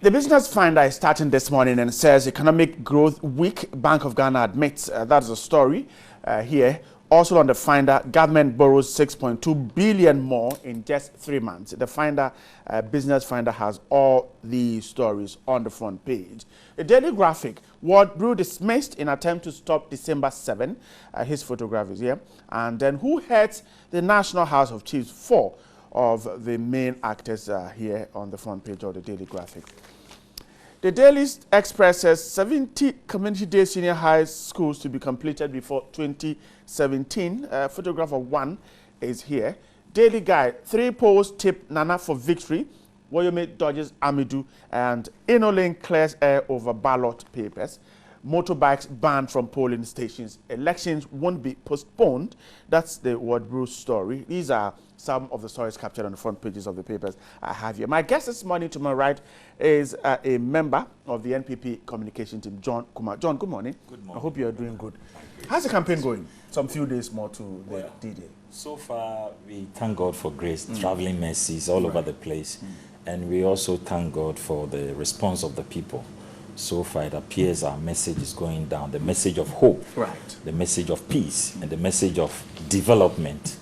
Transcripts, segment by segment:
The Business Finder is starting this morning and says economic growth weak. Bank of Ghana admits that's the story here. Also on the Finder, government borrows 6.2 billion more in just 3 months. The Finder, Business Finder, has all the stories on the front page. The Daily Graphic, Ward Brew dismissed in attempt to stop December 7. His photograph is here. And then who heads the National House of Chiefs? 4 of the main actors here on the front page of the Daily Graphic. The Daily Express says 70 community day senior high schools to be completed before 2017. Photograph of one is here. Daily Guide, 3 polls tip Nana for victory. Woyome dodges Asiedu, and Inolink clears air over ballot papers. Motorbikes banned from polling stations. Elections won't be postponed. That's the Ward Brew story. These are some of the stories captured on the front pages of the papers I have here. My guest this morning to my right is a member of the NPP communication team, John Kumar. John, good morning. Good morning. I hope you're doing good. How's the campaign going? Some few days more to the D-Day. So far, we thank God for grace, traveling mercies all over the place. And we also thank God for the response of the people. So far, it appears our message is going down, the message of hope, the message of peace, and the message of development,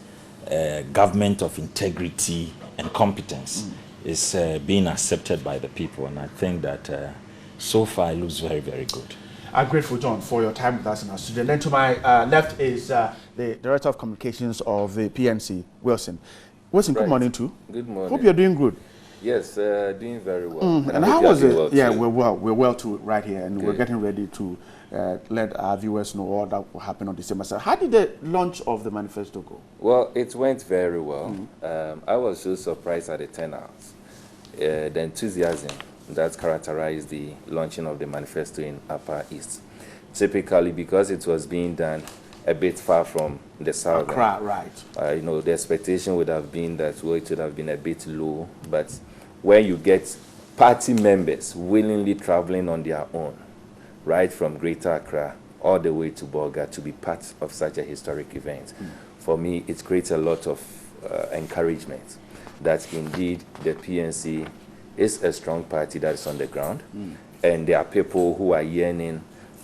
government of integrity and competence is being accepted by the people. And I think that so far it looks very, very good. I'm grateful, John, for your time with us in our studio. Then to my left is the Director of Communications of the PNC, Wilson. Wilson, good morning too. Good morning. Hope you're doing good. Yes, doing very well. And how was it? Well, yeah, too. we're well too right here, and Good. we're getting ready to let our viewers know all that will happen on December 7th. How did the launch of the manifesto go? Well, it went very well. I was so surprised at the turnout, the enthusiasm that characterized the launching of the manifesto in Upper East. Typically, because it was being done a bit far from the south. Right. You know, the expectation would have been that it would have been a bit low, but when you get party members willingly traveling on their own, right from Greater Accra all the way to Bolga to be part of such a historic event, for me, it creates a lot of encouragement that indeed the PNC is a strong party that is on the ground, and there are people who are yearning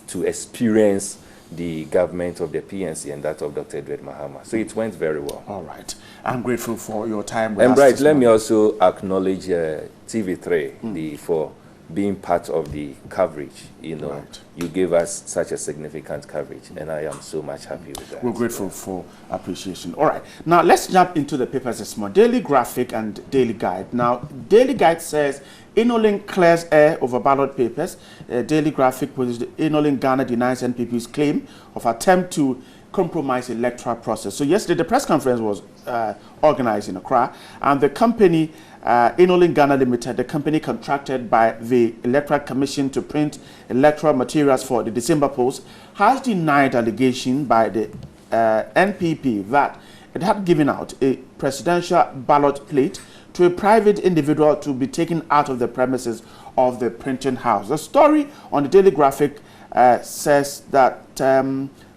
to experience the government of the PNC and that of Dr. Edward Mahama. So it went very well. All right. I'm grateful for your time with us. And right, let me also acknowledge TV3 for being part of the coverage. You know, you gave us such a significant coverage, and I am so much happy with that. We're grateful for appreciation. All right. Now, let's jump into the papers this morning. Daily Graphic and Daily Guide. Now, Daily Guide says Inolink clears air over ballot papers. Daily Graphic was Inolink Ghana denies NPP's claim of attempt to compromise electoral process. So yesterday, the press conference was organized in Accra, and the company, Inolink Ghana Limited, the company contracted by the Electoral Commission to print electoral materials for the December polls, has denied allegation by the NPP that it had given out a presidential ballot plate to a private individual to be taken out of the premises of the printing house. The story on the Daily Graphic says that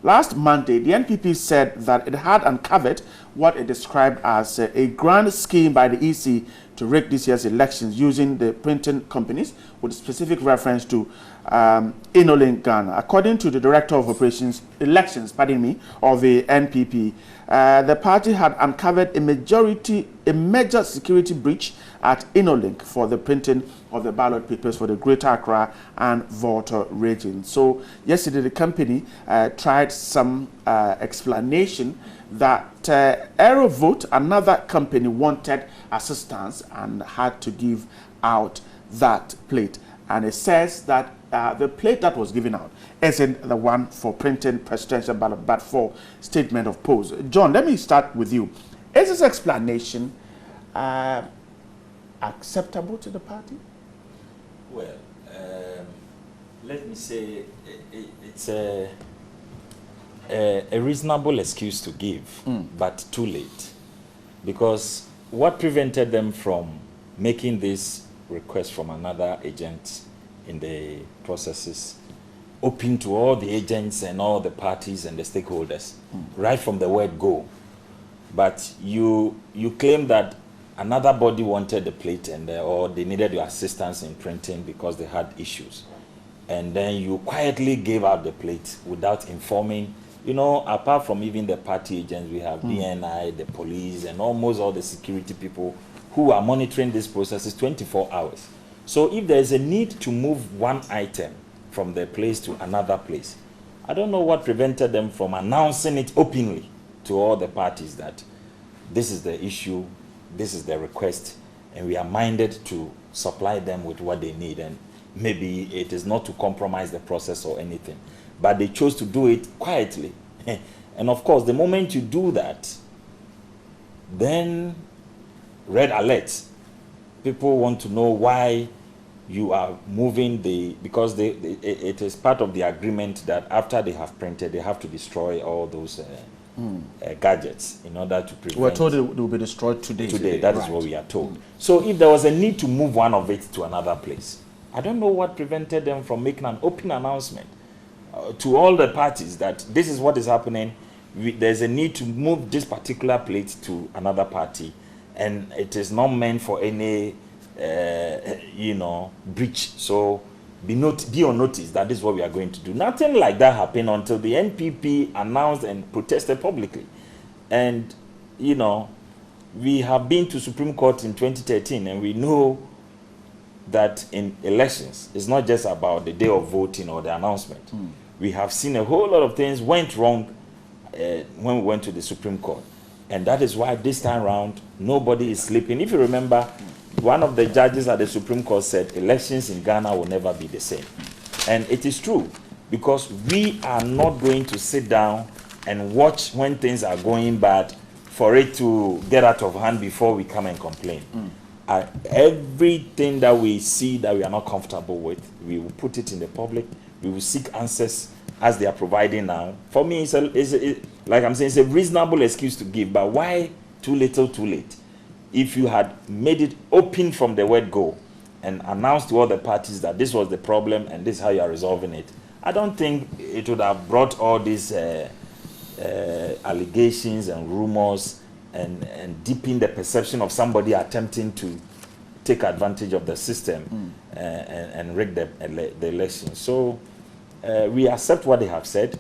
last Monday, the NPP said that it had uncovered what it described as a grand scheme by the EC to rig this year's elections using the printing companies, with specific reference to Inolink Ghana. According to the Director of Elections, of the NPP, the party had uncovered a major security breach at Inolink for the printing of the ballot papers for the Greater Accra and Volta region. So yesterday, the company tried some explanation that Aerovote, another company, wanted assistance and had to give out that plate. And it says that the plate that was given out isn't the one for printing presidential ballot, but for statement of polls. John, let me start with you. Is this explanation acceptable to the party? Well, let me say it's a reasonable excuse to give, but too late. Because what prevented them from making this request from another agent in the processes open to all the agents and all the parties and the stakeholders right from the word go? But you claim that another body wanted the plate, and or they needed your assistance in printing because they had issues. And then you quietly gave out the plate without informing. You know, apart from even the party agents, we have DNI, the police, and almost all the security people who are monitoring this process is 24 hours. So if there is a need to move one item from the place to another place, I don't know what prevented them from announcing it openly to all the parties that this is the issue, this is the request, and we are minded to supply them with what they need. And maybe it is not to compromise the process or anything, but they chose to do it quietly. And of course, the moment you do that, then red alert. People want to know why you are moving because it is part of the agreement that after they have printed, they have to destroy all those gadgets in order to prevent. We're told they will be destroyed today. That is what we are told. So if there was a need to move one of it to another place, I don't know what prevented them from making an open announcement to all the parties that this is what is happening. There's a need to move this particular plate to another party, and it is not meant for any breach. So be on notice that this is what we are going to do. Nothing like that happened until the NPP announced and protested publicly. And we have been to Supreme Court in 2013, and we know that in elections it's not just about the day of voting or the announcement. We have seen a whole lot of things went wrong when we went to the Supreme Court, and that is why this time around nobody is sleeping. If you remember, one of the judges at the Supreme Court said elections in Ghana will never be the same. And it is true, because we are not going to sit down and watch when things are going bad for it to get out of hand before we come and complain. Everything that we see that we are not comfortable with, we will put it in the public. We will seek answers as they are providing now. For me, like I'm saying, it's a reasonable excuse to give, but why too little too late? If you had made it open from the word go and announced to all the parties that this was the problem and this is how you are resolving it, I don't think it would have brought all these allegations and rumors and deepen the perception of somebody attempting to take advantage of the system and rig the election. So we accept what they have said.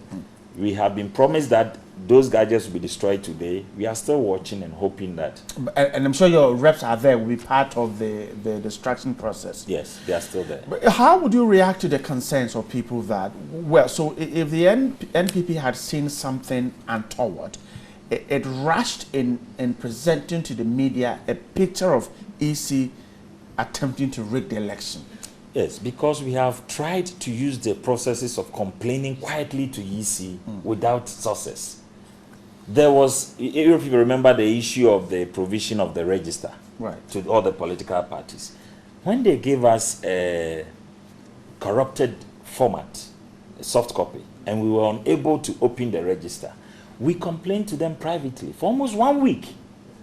We have been promised that those gadgets will be destroyed today. We are still watching and hoping that. And I'm sure your reps are there, will be part of the destruction process. Yes, they are still there. But how would you react to the concerns of people that, well, so if the NPP had seen something untoward, it rushed in presenting to the media a picture of EC attempting to rig the election? Yes, because we have tried to use the processes of complaining quietly to EC without success. There was, if you remember, the issue of the provision of the register to all the political parties. When they gave us a corrupted format, a soft copy, and we were unable to open the register, we complained to them privately for almost 1 week,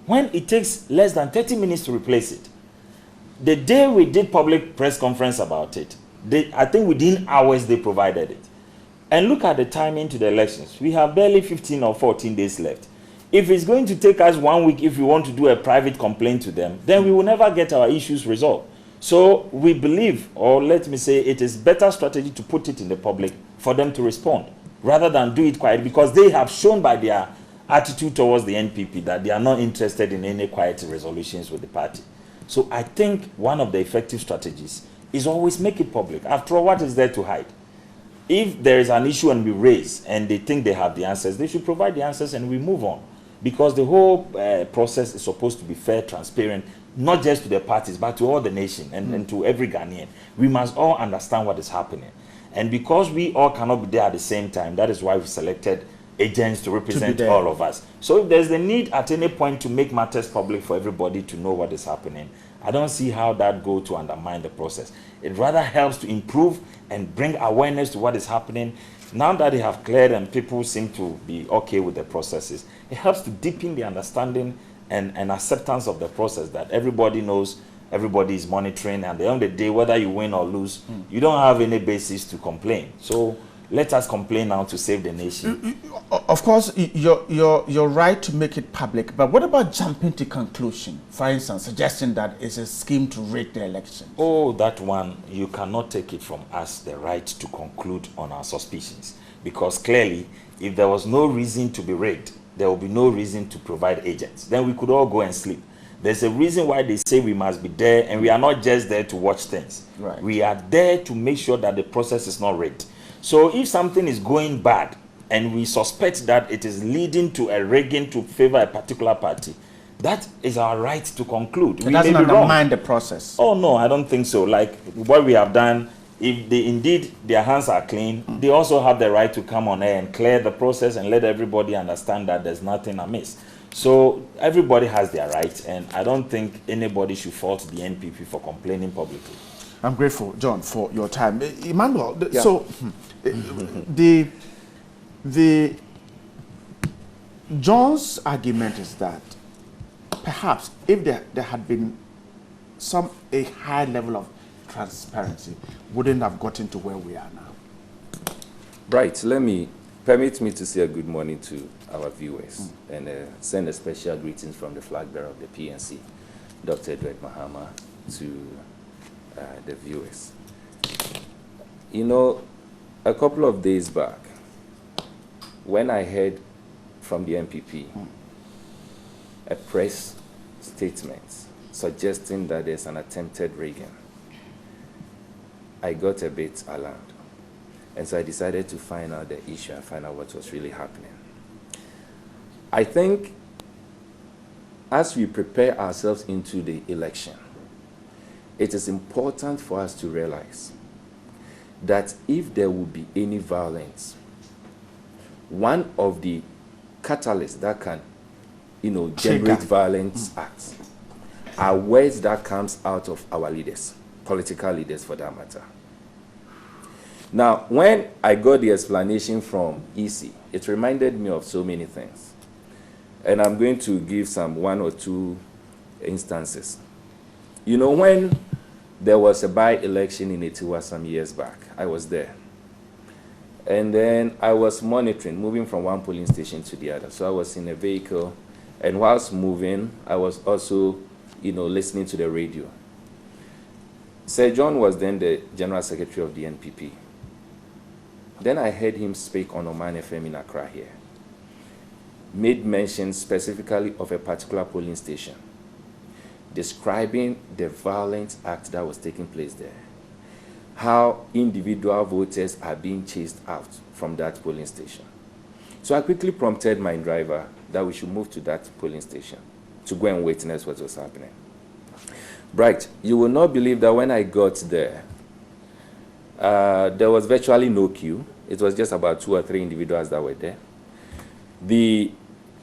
when it takes less than 30 minutes to replace it. The day we did public press conference about it, I think within hours they provided it. And look at the timing to the elections. We have barely 15 or 14 days left. If it's going to take us 1 week if we want to do a private complaint to them, then we will never get our issues resolved. So we believe, or let me say, it is better strategy to put it in the public for them to respond, rather than do it quietly, because they have shown by their attitude towards the NPP that they are not interested in any quiet resolutions with the party. So I think one of the effective strategies is always make it public. After all, what is there to hide? If there is an issue and we raise and they think they have the answers, they should provide the answers and we move on. Because the whole process is supposed to be fair, transparent, not just to the parties, but to all the nation and to every Ghanaian. We must all understand what is happening. And because we all cannot be there at the same time, that is why we selected agents to represent all of us. So if there's the need at any point to make matters public for everybody to know what is happening, I don't see how that goes to undermine the process. It rather helps to improve and bring awareness to what is happening. Now that they have cleared and people seem to be okay with the processes, it helps to deepen the understanding and acceptance of the process, that everybody knows, everybody is monitoring, and at the end of the day, whether you win or lose, you don't have any basis to complain. So let us complain now to save the nation. Of course, you're right to make it public, but what about jumping to conclusion? For instance, suggesting that it's a scheme to rig the election. Oh, that one, you cannot take it from us, the right to conclude on our suspicions. Because clearly, if there was no reason to be rigged, there will be no reason to provide agents. Then we could all go and sleep. There's a reason why they say we must be there, and we are not just there to watch things. Right. We are there to make sure that the process is not rigged. So if something is going bad, and we suspect that it is leading to a rigging to favor a particular party, that is our right to conclude. It doesn't undermine the process. Oh, no, I don't think so. Like what we have done, if they indeed their hands are clean, they also have the right to come on air and clear the process and let everybody understand that there's nothing amiss. So everybody has their rights, and I don't think anybody should fault the NPP for complaining publicly. I'm grateful, John, for your time. Emmanuel, Yeah. so the John's argument is that perhaps if there had been a high level of transparency, wouldn't have gotten to where we are now. Right. Permit me to say a good morning to our viewers and send a special greetings from the flag bearer of the PNC, Dr. Edward Mahama, to the viewers. You know, a couple of days back, when I heard from the NPP a press statement suggesting that there's an attempted rigging, I got a bit alarmed. And so I decided to find out the issue and find out what was really happening. I think as we prepare ourselves into the election, it is important for us to realize that if there will be any violence, one of the catalysts that can, generate violence acts are words that comes out of our leaders, political leaders for that matter. Now, when I got the explanation from EC, it reminded me of so many things. And I'm going to give one or two instances. You know, when there was a by-election in Etiwa some years back, I was there. And then I was monitoring, moving from one polling station to the other. So I was in a vehicle, and whilst moving, I was also, listening to the radio. Sir John was then the General Secretary of the NPP. Then I heard him speak on Oman FM in Accra here. Made mention specifically of a particular polling station, describing the violent act that was taking place there. How individual voters are being chased out from that polling station. So I quickly prompted my driver that we should move to that polling station to go and witness what was happening. Bright, you will not believe that when I got there, there was virtually no queue. It was just about 2 or 3 individuals that were there. The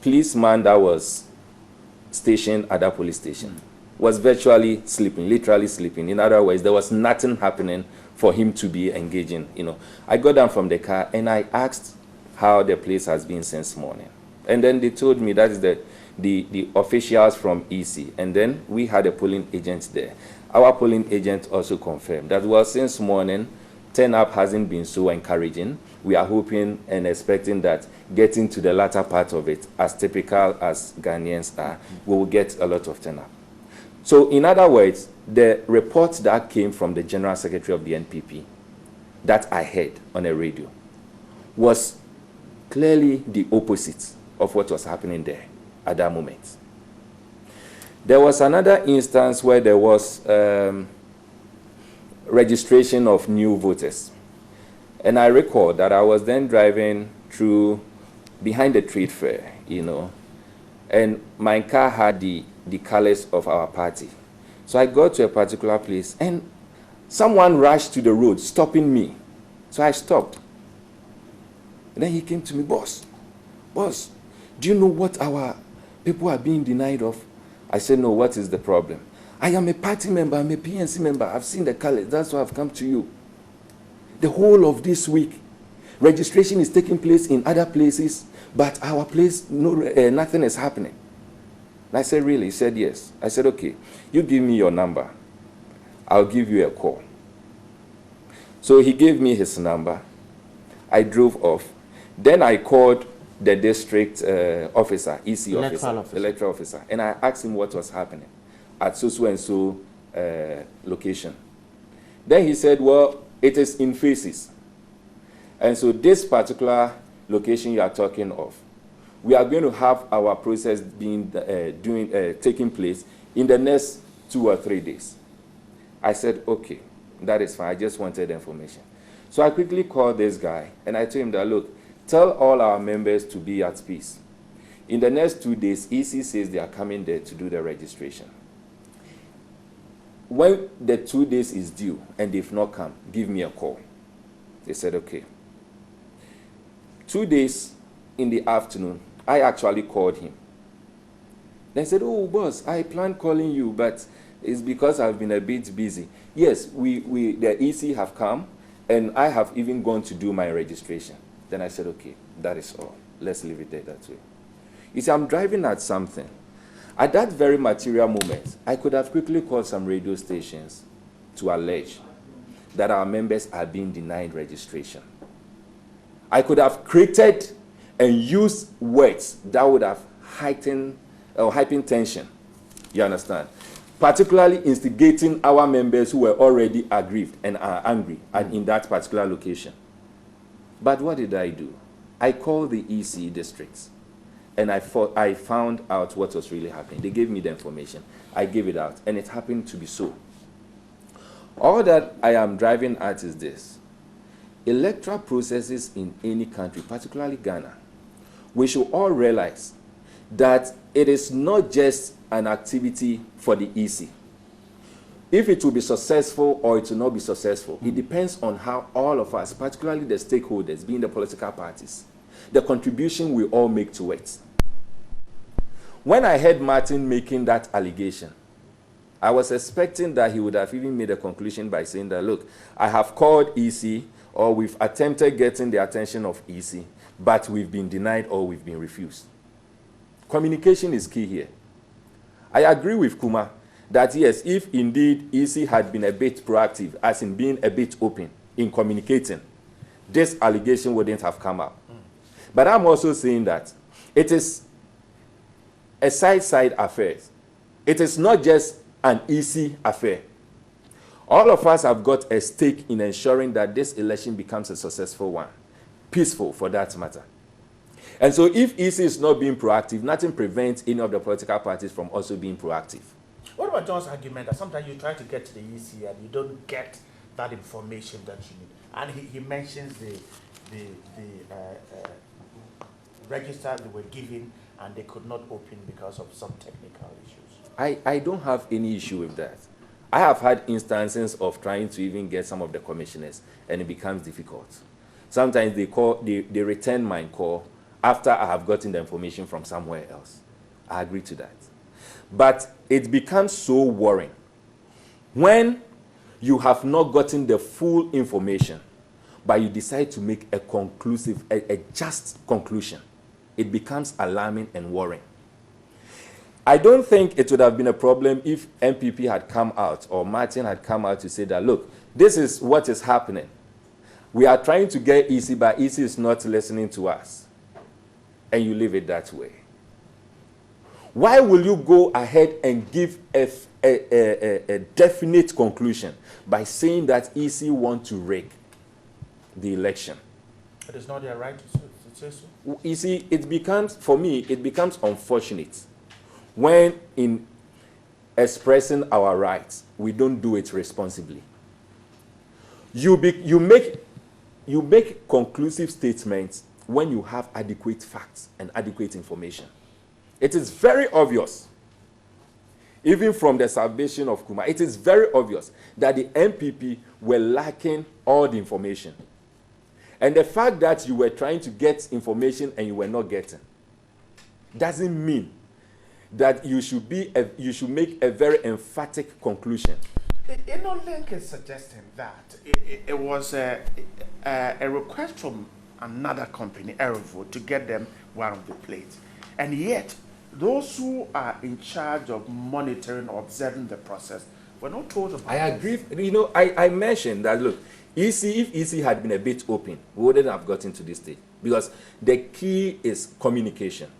policeman that was stationed at that police station was virtually sleeping, literally sleeping. In other words, there was nothing happening for him to be engaging. I got down from the car and I asked how the place has been since morning. And then they told me that is the officials from EC. And then we had a polling agent there. Our polling agent also confirmed that, well, since morning, turn-up hasn't been so encouraging. We are hoping and expecting that getting to the latter part of it, as typical as Ghanaians are, we will get a lot of turn-up. So in other words, the report that came from the General Secretary of the NPP that I heard on a radio was clearly the opposite of what was happening there at that moment. There was another instance where there was registration of new voters. And I recall that I was then driving through behind the trade fair, and my car had the colors of our party. So I got to a particular place and someone rushed to the road, stopping me. So I stopped. And then he came to me, boss, do you know what our people are being denied of? I said, no, what is the problem? I am a party member, I'm a PNC member, I've seen the colors, that's why I've come to you. The whole of this week, registration is taking place in other places, but our place, nothing is happening. And I said, really? He said, yes. I said, okay, you give me your number. I'll give you a call. So he gave me his number. I drove off. Then I called the district officer, EC electoral officer, and I asked him what was happening at so and so location. Then he said, well, it is in phases. And so this particular location you are talking of, we are going to have our process being taking place in the next 2 or 3 days. I said, okay, that is fine. I just wanted information. So I quickly called this guy, and I told him that, look, tell all our members to be at peace. In the next 2 days, EC says they are coming there to do the registration. When the 2 days is due and they've not come, give me a call. They said, okay. 2 days in the afternoon, I actually called him. They said, oh, boss, I planned calling you, but it's because I've been a bit busy. Yes, the EC have come, and I have even gone to do my registration. Then I said, okay, that is all. Let's leave it there that way. You see, I'm driving at something. At that very material moment, I could have quickly called some radio stations to allege that our members are being denied registration. I could have created and used words that would have heightened tension. You understand? Particularly instigating our members who were already aggrieved and are angry in that particular location. But what did I do? I called the EC districts, and I found out what was really happening. They gave me the information. I gave it out, and it happened to be so. All that I am driving at is this. Electoral processes in any country, particularly Ghana, we should all realize that it is not just an activity for the EC. If it will be successful or it will not be successful, it depends on how all of us, particularly the stakeholders, being the political parties, the contribution we all make to it. When I heard Martin making that allegation, I was expecting that he would have even made a conclusion by saying that, look, I have called EC, or we've attempted getting the attention of EC, but we've been denied or we've been refused. Communication is key here. I agree with Kuma that yes, if indeed EC had been a bit proactive, as in being a bit open in communicating, this allegation wouldn't have come up. But I'm also saying that it is a side affair. It is not just an EC affair. All of us have got a stake in ensuring that this election becomes a successful one, peaceful for that matter. And so if EC is not being proactive, nothing prevents any of the political parties from also being proactive. What about John's argument that sometimes you try to get to the EC and you don't get that information that you need? And he mentions the register they were given and they could not open because of some technical issues. I don't have any issue with that. I have had instances of trying to even get some of the commissioners, and it becomes difficult. Sometimes they return my call after I have gotten the information from somewhere else. I agree to that. But it becomes so worrying when you have not gotten the full information, but you decide to make a conclusive, a just conclusion. It becomes alarming and worrying. I don't think it would have been a problem if NPP had come out or Martin had come out to say that, look, this is what is happening. We are trying to get EC, but EC is not listening to us. And you leave it that way. Why will you go ahead and give a definite conclusion by saying that EC want to rig the election? It is not their right to say so. You see, it becomes, for me, it becomes unfortunate when in expressing our rights, we don't do it responsibly. You make conclusive statements when you have adequate facts and adequate information. It is very obvious, even from the salvation of Kuma, it is very obvious that the NPP were lacking all the information. And the fact that you were trying to get information and you were not getting doesn't mean that you should make a very emphatic conclusion. Link is suggesting that it was a request from another company, Electoral, to get them one of the plates. And yet, those who are in charge of monitoring or observing the process were not told about I agree. You know, I mentioned that, look, If EC had been a bit open, we wouldn't have gotten to this stage, because the key is communication.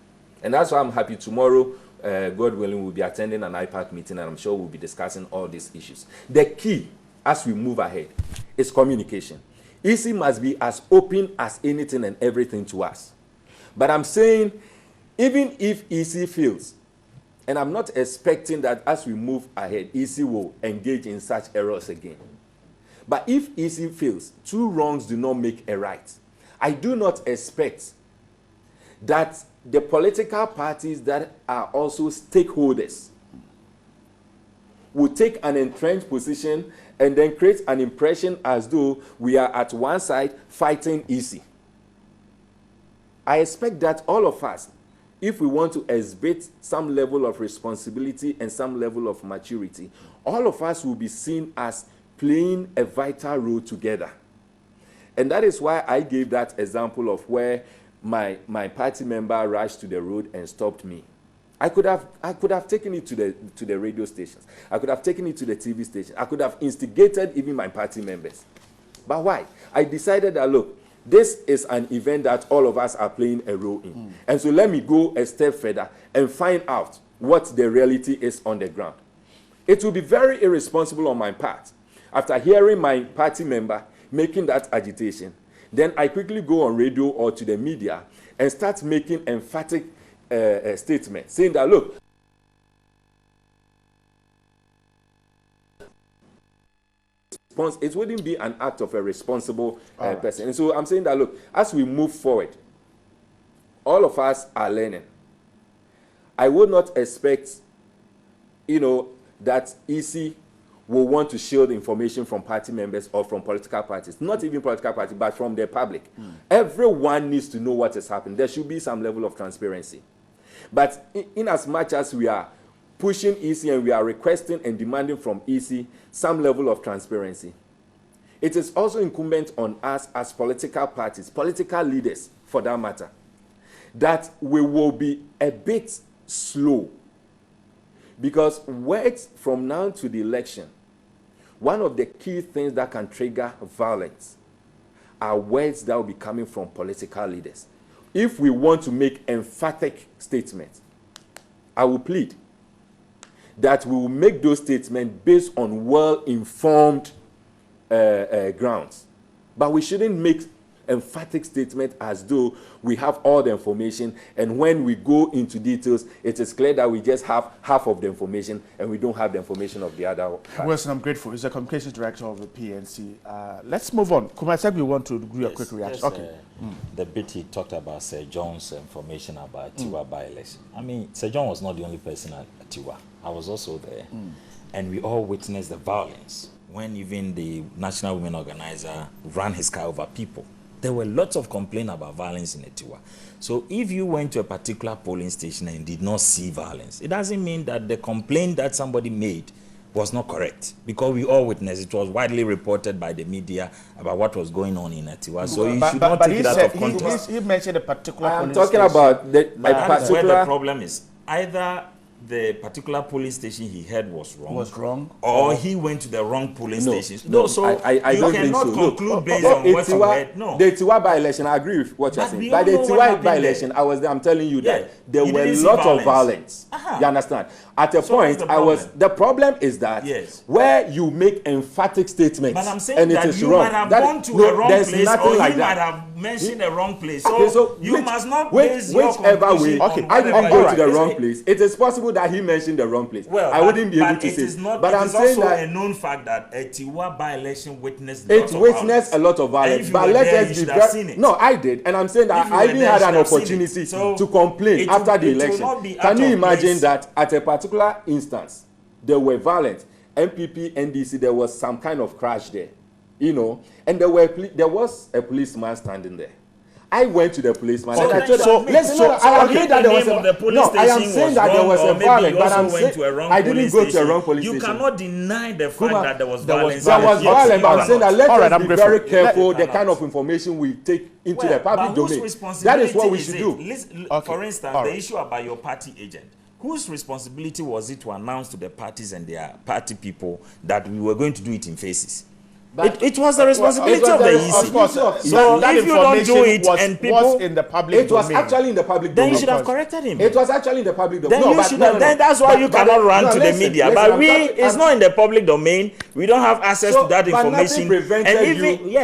And that's why I'm happy tomorrow, God willing, we'll be attending an IPAC meeting, and I'm sure we'll be discussing all these issues. The key, as we move ahead, is communication. EC must be as open as anything and everything to us. But I'm saying, even if EC fails, and I'm not expecting that as we move ahead, EC will engage in such errors again. But if EC fails, 2 wrongs do not make a right. I do not expect that the political parties that are also stakeholders will take an entrenched position and then create an impression as though we are at one side fighting EC. I expect that all of us, if we want to exhibit some level of responsibility and some level of maturity, all of us will be seen as playing a vital role together. And that is why I gave that example of where my party member rushed to the road and stopped me. I could have taken it to the radio stations. I could have taken it to the TV station. I could have instigated even my party members. But why? I decided that, look, this is an event that all of us are playing a role in. And so let me go a step further and find out what the reality is on the ground. It will be very irresponsible on my part. After hearing my party member making that agitation, then I quickly go on radio or to the media and start making emphatic statements, saying that, look, it wouldn't be an act of a responsible person. And so I'm saying that, look, as we move forward, all of us are learning. I would not expect, that EC will want to shield information from party members or from political parties, not even political parties, but from the public. Everyone needs to know what is happening. There should be some level of transparency. But in as much as we are pushing EC and we are requesting and demanding from EC some level of transparency, it is also incumbent on us as political parties, political leaders for that matter, that we will be a bit slow. Because words from now to the election, one of the key things that can trigger violence are words that will be coming from political leaders. If we want to make emphatic statements, I will plead that we will make those statements based on well-informed grounds. But we shouldn't make emphatic statement as though we have all the information, and when we go into details, it is clear that we just have half of the information and we don't have the information of the other part. Wilson, I'm grateful. He's the communications director of the PNC. Let's move on. Kumasek, we want to do a quick reaction. Yes, okay. The bit he talked about Sir John's information about Tiwa by-election. I mean, Sir John was not the only person at Tiwa. I was also there. And we all witnessed the violence when even the National Women Organizer ran his car over people. There were lots of complaints about violence in Tiwa. So if you went to a particular polling station and did not see violence, it doesn't mean that the complaint that somebody made was not correct, because we all witnessed it. Was widely reported by the media about what was going on in Tiwa. So you should not take it out of context. He mentioned a particular I'm talking about that's where the problem is. Either the particular police station he had was wrong, or he went to the wrong polling station. No, so I you don't cannot think so. conclude based on what you heard. No. The Tiwa by-election, I agree with what you're saying. By the Tiwa by-election, I was there, I'm telling you that there were a lot of violence. You understand? At a point, the problem is that where you make emphatic statements, but I'm saying and that it is you wrong. might have gone to a wrong place, or he like might have mentioned the wrong place. So you must not base your whichever way. conclusion I didn't go to the wrong place. It is possible that he mentioned the wrong place. Well, I wouldn't be able to say. But I'm saying that a known fact that a Tiwa by-election witnessed a lot of violence. But let us be very. No, I did, and I'm saying that I even had an opportunity to complain after the election. Can you imagine that at a particular instance there were violence? NPP NDC, there was some kind of crash there, and there was a policeman standing there. I went to the policeman and I told him, I agree that there was I am saying that there was a violence, but I'm saying I didn't go to a wrong police station. You cannot deny the fact that there was violence. There was violence, but I'm saying that let us be very careful the kind of information we take into the public domain. That is what we should do. For instance, the issue about your party agent. Whose responsibility was it to announce to the parties and their party people that we were going to do it in phases? It was the responsibility of the EC. Of course. So that if you don't do it and people... was in the public it was domain. actually in the public Then domain. you should have corrected him. It was actually in the public domain. Then you should have. Then that's why you cannot run to the media. But it's not in the public domain. We don't have access to that information. And even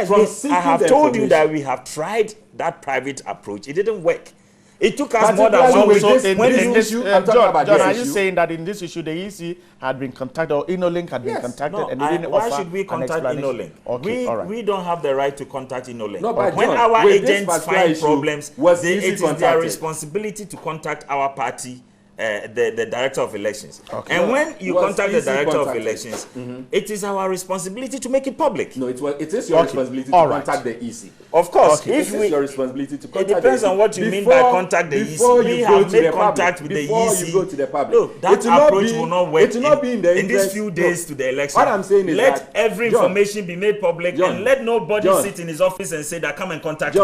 I have told you that we have tried that private approach. It didn't work. It took us more than 1 week. John, are you saying that in this issue the EC had been contacted or InnoLink had been contacted and they didn't why offer should we contact InnoLink? Okay, all right. We don't have the right to contact InnoLink. No, but when John, our agents find issue, problems, it is their responsibility to contact our party, the director of elections. Okay. And when you contact the director of elections, it is our responsibility to make it public. No, it is your responsibility to contact the EC. Of course, it is your responsibility to contact the EC. It depends on what you mean by contact the EC. We have made contact with the EC. Before you go to the public. Look, that approach will not work it will not be in these few days to the election. What I'm saying is let every information be made public and let nobody sit in his office and say that come and contact me.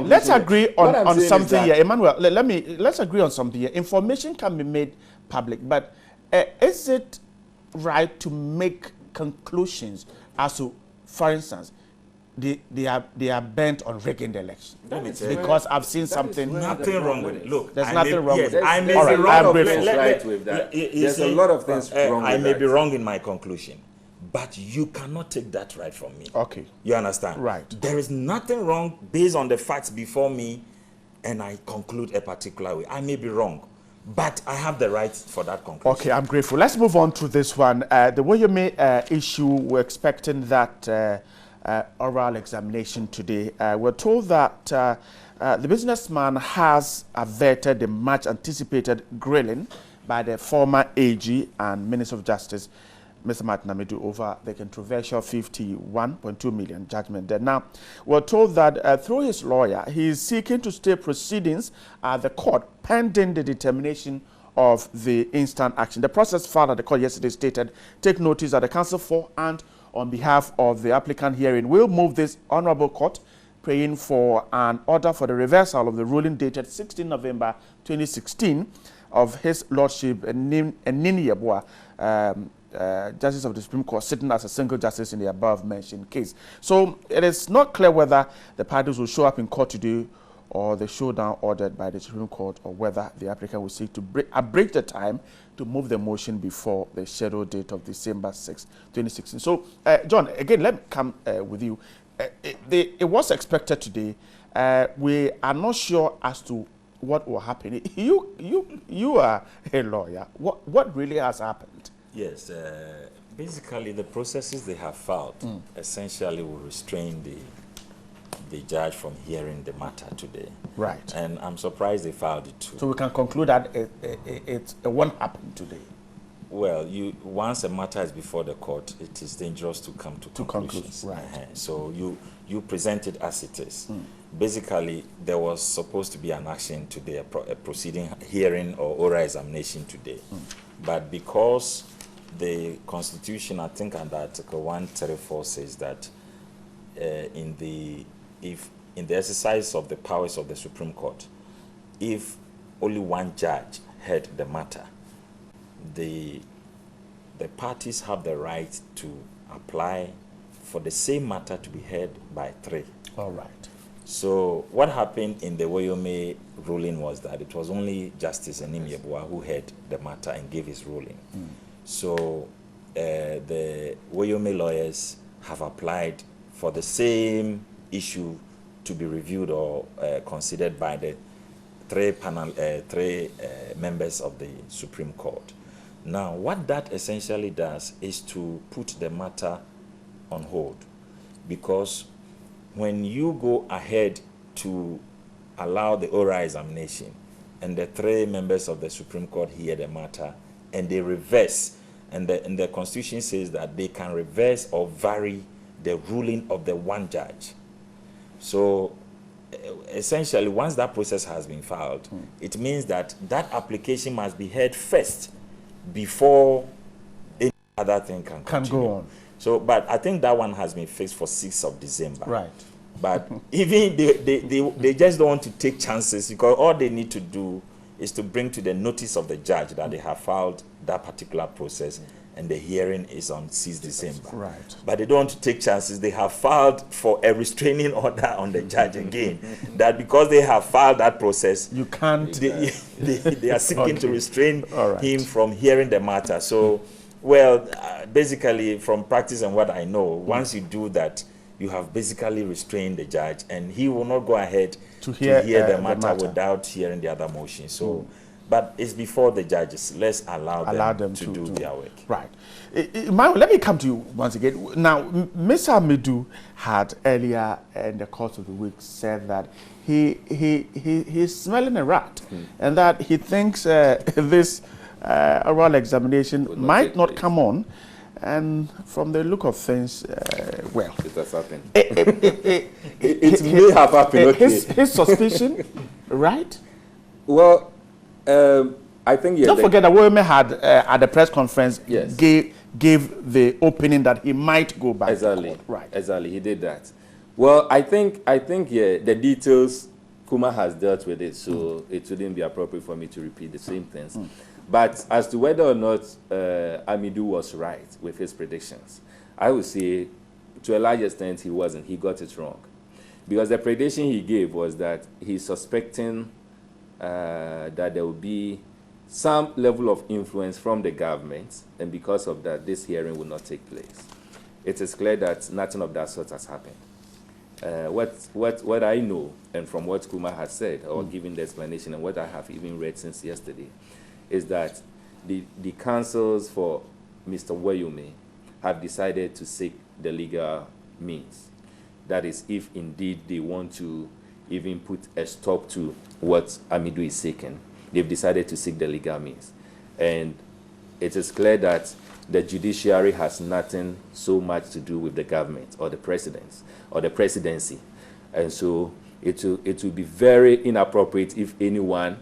Let's agree on something here. Emmanuel, let's agree on something here. Information can be made public, but is it right to make conclusions as to, for instance, they are bent on rigging the election? Because I've seen something. Nothing wrong with it. Look, there's nothing wrong with it. I may be wrong. There's a lot of things wrong with that. I may be wrong in my conclusion, but you cannot take that right from me. Okay. You understand? Right. There is nothing wrong based on the facts before me, and I conclude a particular way. I may be wrong, but I have the right for that conclusion. Okay, I'm grateful. Let's move on to this one. The Woyome issue, we're expecting that oral examination today. We're told that the businessman has averted the much anticipated grilling by the former AG and Minister of Justice, Mr. Martin Amidu, over the controversial 51.2 million judgment there. Now, we're told that through his lawyer, he is seeking to stay proceedings at the court pending the determination of the instant action. The process filed at the court yesterday stated, take notice that the counsel for and on behalf of the applicant herein will move this honorable court praying for an order for the reversal of the ruling dated 16 November 2016 of His Lordship Nini Yeboah, Justice of the Supreme Court, sitting as a single justice in the above-mentioned case. So it is not clear whether the parties will show up in court today or the showdown ordered by the Supreme Court, or whether the applicant will seek to break the time to move the motion before the scheduled date of December 6, 2016. So, John, again, let me come with you. It was expected today. We are not sure as to what will happen. You are a lawyer. What really has happened? Yes, basically the processes they have filed essentially will restrain the judge from hearing the matter today. Right. And I'm surprised they filed it too. So we can conclude that it won't happen today. Well, once a matter is before the court, it is dangerous to come to conclusions. Right. So you present it as it is. Basically, there was supposed to be an action today, a proceeding, hearing or oral examination today. But because the Constitution, I think under Article 134 says that in the exercise of the powers of the Supreme Court, if only one judge heard the matter, the parties have the right to apply for the same matter to be heard by 3. All right. So what happened in the Woyome ruling was that it was only Justice Nini Yeboah who heard the matter and gave his ruling. So the Woyome lawyers have applied for the same issue to be reviewed or considered by the 3 members of the Supreme Court. Now, what that essentially does is to put the matter on hold, because when you go ahead to allow the oral examination and the 3 members of the Supreme Court hear the matter and they reverse, and the Constitution says that they can reverse or vary the ruling of the one judge. So essentially, once that process has been filed, it means that that application must be heard first before any other thing can continue. Go on. So, but I think that one has been fixed for 6th of December. Right. But even they just don't want to take chances, because all they need to do is to bring to the notice of the judge that they have filed that particular process and the hearing is on 6th December. Right. But they don't want to take chances. They have filed for a restraining order on the judge again. That because they have filed that process, you can't. They are seeking to restrain right. him from hearing the matter. So, well, basically, from practice and what I know, once you do that, you have basically restrained the judge, and he will not go ahead to hear the matter without hearing the other motion. So. But it's before the judges. Let's allow them to do their work. Right. Let me come to you once again. Now, Mr. Asiedu had earlier in the course of the week said that he's smelling a rat, and that he thinks this oral examination might not come on. And from the look of things, well, it has happened. It may have happened. His suspicion, right? Well. I think don't forget that Woyome had at the press conference gave the opening that he might go back. Exactly. To court. Right. Exactly. He did that. Well, I think the details Kuma has dealt with it, so it wouldn't be appropriate for me to repeat the same things. But as to whether or not Asiedu was right with his predictions, I would say to a large extent he wasn't. He got it wrong, because the prediction he gave was that he's suspecting that there will be some level of influence from the government, and because of that, this hearing will not take place. It is clear that nothing of that sort has happened. What I know, and from what Kuma has said, or given the explanation, and what I have even read since yesterday, is that the counsels for Mr. Woyome have decided to seek the legal means. That is, if indeed they want to even put a stop to what Asiedu is seeking, they've decided to seek the legal means. And it is clear that the judiciary has nothing so much to do with the government or the presidents or the presidency. And so it will be very inappropriate if anyone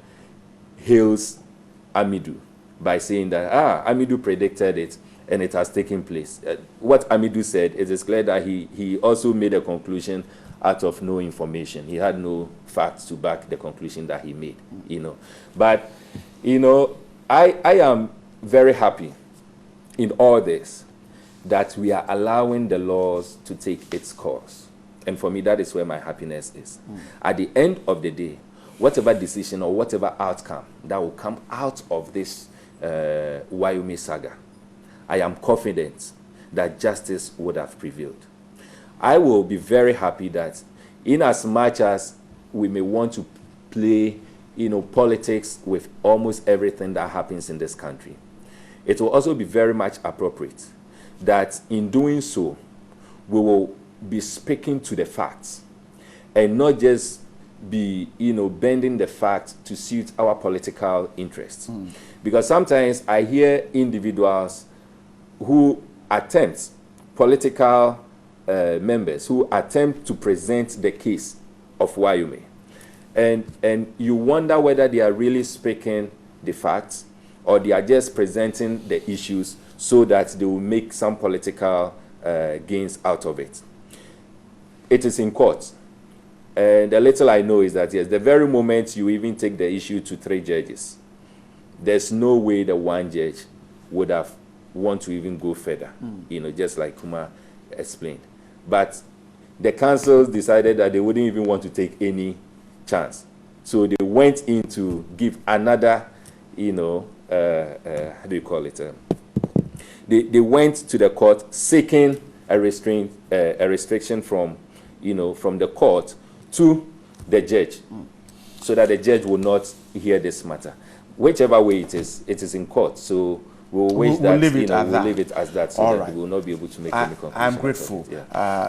hails Asiedu by saying that, Asiedu predicted it and it has taken place. What Asiedu said, it is clear that he also made a conclusion out of no information. He had no facts to back the conclusion that he made, But, I am very happy in all this that we are allowing the laws to take its course. And for me, that is where my happiness is. At the end of the day, whatever decision or whatever outcome that will come out of this Woyome saga, I am confident that justice would have prevailed. I will be very happy that in as much as we may want to play, politics with almost everything that happens in this country, it will also be very much appropriate that in doing so, we will be speaking to the facts and not just be, bending the facts to suit our political interests. Because sometimes I hear individuals who attempt political members who attempt to present the case of Woyome. And you wonder whether they are really speaking the facts or they are just presenting the issues so that they will make some political gains out of it. It is in court. And the little I know is that, yes, the very moment you even take the issue to 3 judges, there's no way the one judge would have want to even go further, just like Kuma explained. But the councils decided that they wouldn't even want to take any chance. So they went in to give another, how do you call it? They went to the court seeking a restriction from, from the court to the judge, so that the judge will not hear this matter. Whichever way it is in court. So we'll leave it as that, so that we will not be able to make any conclusion. I'm grateful.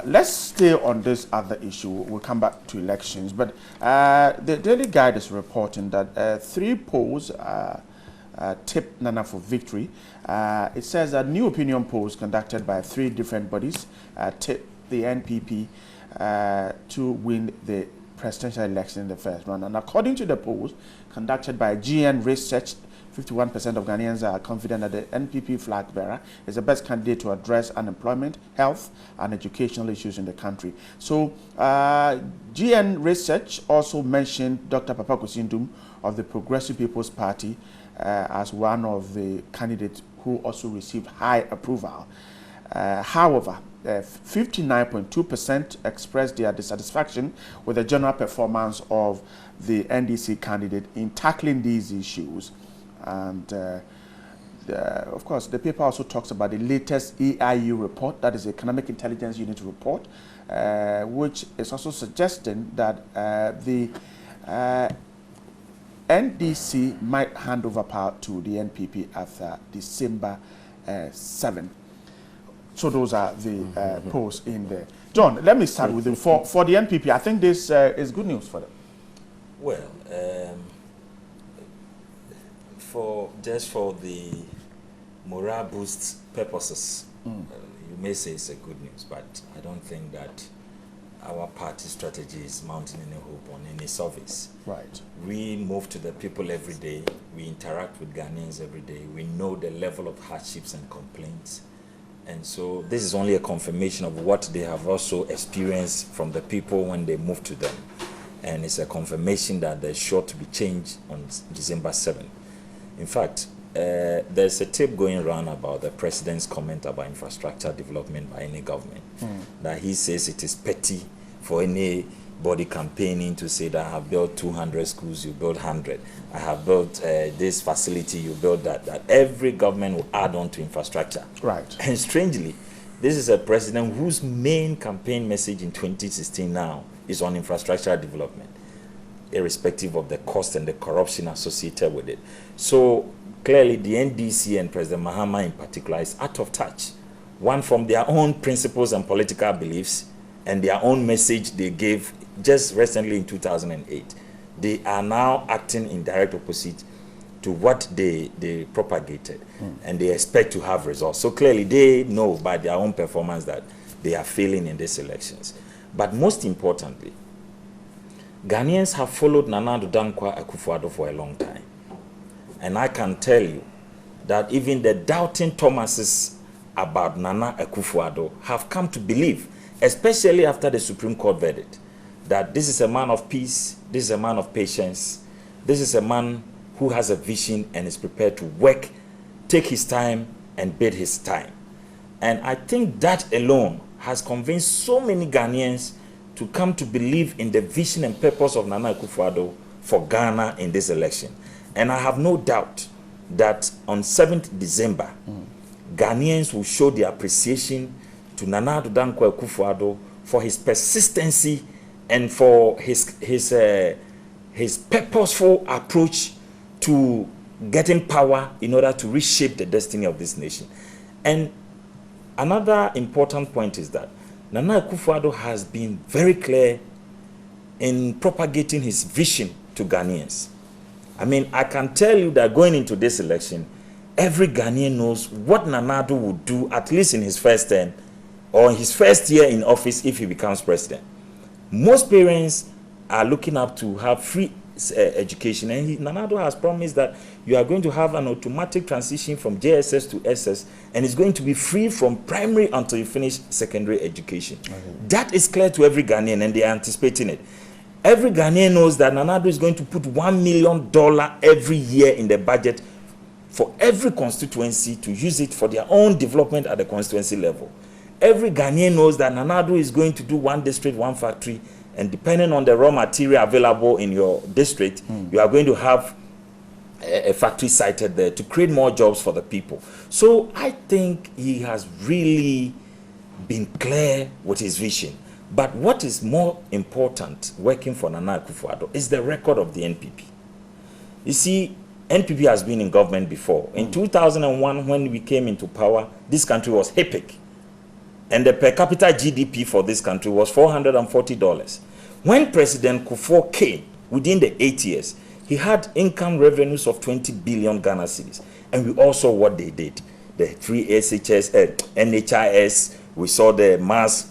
Let's stay on this other issue. We'll come back to elections. But the Daily Guide is reporting that 3 polls tipped Nana for victory. It says that new opinion polls conducted by 3 different bodies tipped the NPP to win the presidential election in the first round. And according to the polls conducted by GN Research, 51% of Ghanaians are confident that the NPP flag bearer is the best candidate to address unemployment, health, and educational issues in the country. So, GN Research also mentioned Dr. Papa Kusindum of the Progressive People's Party as one of the candidates who also received high approval. However, 59.2% expressed their dissatisfaction with the general performance of the NDC candidate in tackling these issues. And of course, the paper also talks about the latest EIU report, that is the Economic Intelligence Unit report, which is also suggesting that the NDC might hand over power to the NPP after December 7. So those are the polls in there. John, let me start with you. For the NPP, I think this is good news for them. Well, just for the morale boost purposes, you may say it's a good news, but I don't think that our party strategy is mounting any hope on any service. Right. We move to the people every day. We interact with Ghanaians every day. We know the level of hardships and complaints. And so this is only a confirmation of what they have also experienced from the people when they move to them. And it's a confirmation that there's sure to be change on December 7th. In fact, there's a tape going around about the president's comment about infrastructure development by any government. That he says it is petty for anybody campaigning to say that I have built 200 schools, you build 100. I have built this facility, you build that. That every government will add on to infrastructure. Right. And strangely, this is a president whose main campaign message in 2016 now is on infrastructure development, irrespective of the cost and the corruption associated with it. So clearly the NDC and President Mahama in particular is out of touch. One, from their own principles and political beliefs and their own message they gave just recently in 2008. They are now acting in direct opposite to what they propagated, and they expect to have results. So clearly they know by their own performance that they are failing in these elections. But most importantly, Ghanaians have followed Nana Addo Dankwa Akufo-Addo for a long time. And I can tell you that even the doubting Thomases about Nana Akufo-Addo have come to believe, especially after the Supreme Court verdict, that this is a man of peace, this is a man of patience, this is a man who has a vision and is prepared to work, take his time, and bid his time. And I think that alone has convinced so many Ghanaians to come to believe in the vision and purpose of Nana Akufo-Addo for Ghana in this election. And I have no doubt that on 7th December, Ghanaians will show their appreciation to Nana Addo Dankwa Akufo-Addo for his persistency and for his purposeful approach to getting power in order to reshape the destiny of this nation. And another important point is that Nana Akufo-Addo has been very clear in propagating his vision to Ghanaians. I mean, I can tell you that going into this election, every Ghanaian knows what Nana Addo would do, at least in his first term or in his first year in office if he becomes president. Most parents are looking up to have free education, and Nana Addo has promised that you are going to have an automatic transition from JSS to SS, and it's going to be free from primary until you finish secondary education. That is clear to every Ghanaian, and they are anticipating it. Every Ghanaian knows that Nana Addo is going to put $1 million every year in the budget for every constituency to use it for their own development at the constituency level. Every Ghanaian knows that Nana Addo is going to do one district, one factory, and depending on the raw material available in your district, you are going to have a factory sited there to create more jobs for the people. So I think he has really been clear with his vision. But what is more important working for Nana Akufo-Addo is the record of the NPP. You see, NPP has been in government before. In 2001, when we came into power, this country was HIPIC. And the per capita GDP for this country was $440. When President Kufuor came, within the 8 years, he had income revenues of 20 billion Ghana cedis. And we all saw what they did. The free SHS, NHIS, We saw the mass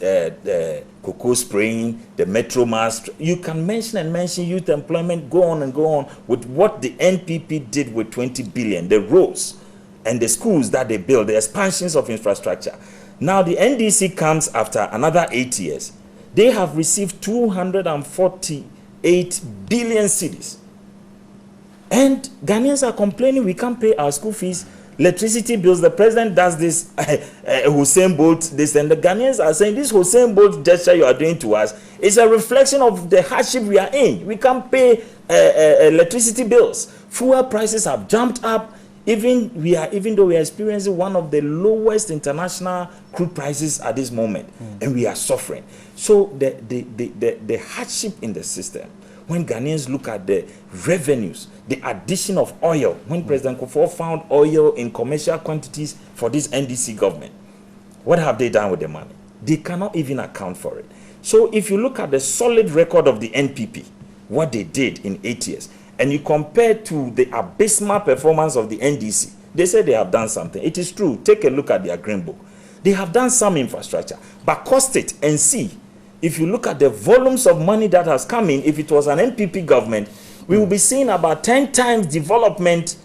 cocoa spraying, the metro mass. You can mention and mention youth employment, go on and go on with what the NPP did with 20 billion, the roads and the schools that they built, the expansions of infrastructure. Now the NDC comes after another 8 years. They have received 248 billion cedis. And Ghanaians are complaining we can't pay our school fees, electricity bills. The president does this Hussein Bolt, this, and the Ghanaians are saying this Hussein Bolt gesture you are doing to us is a reflection of the hardship we are in. We can't pay electricity bills. Fuel prices have jumped up. Even though we are experiencing one of the lowest international crude prices at this moment, and we are suffering. So the hardship in the system, when Ghanaians look at the revenues, the addition of oil, when President Kufuor found oil in commercial quantities for this NDC government, what have they done with the money? They cannot even account for it. So if you look at the solid record of the NPP, what they did in 8 years, and you compare to the abysmal performance of the NDC, they say they have done something. It is true. Take a look at their green book. They have done some infrastructure, but cost it and see. If you look at the volumes of money that has come in, if it was an NPP government, we will be seeing about 10 times development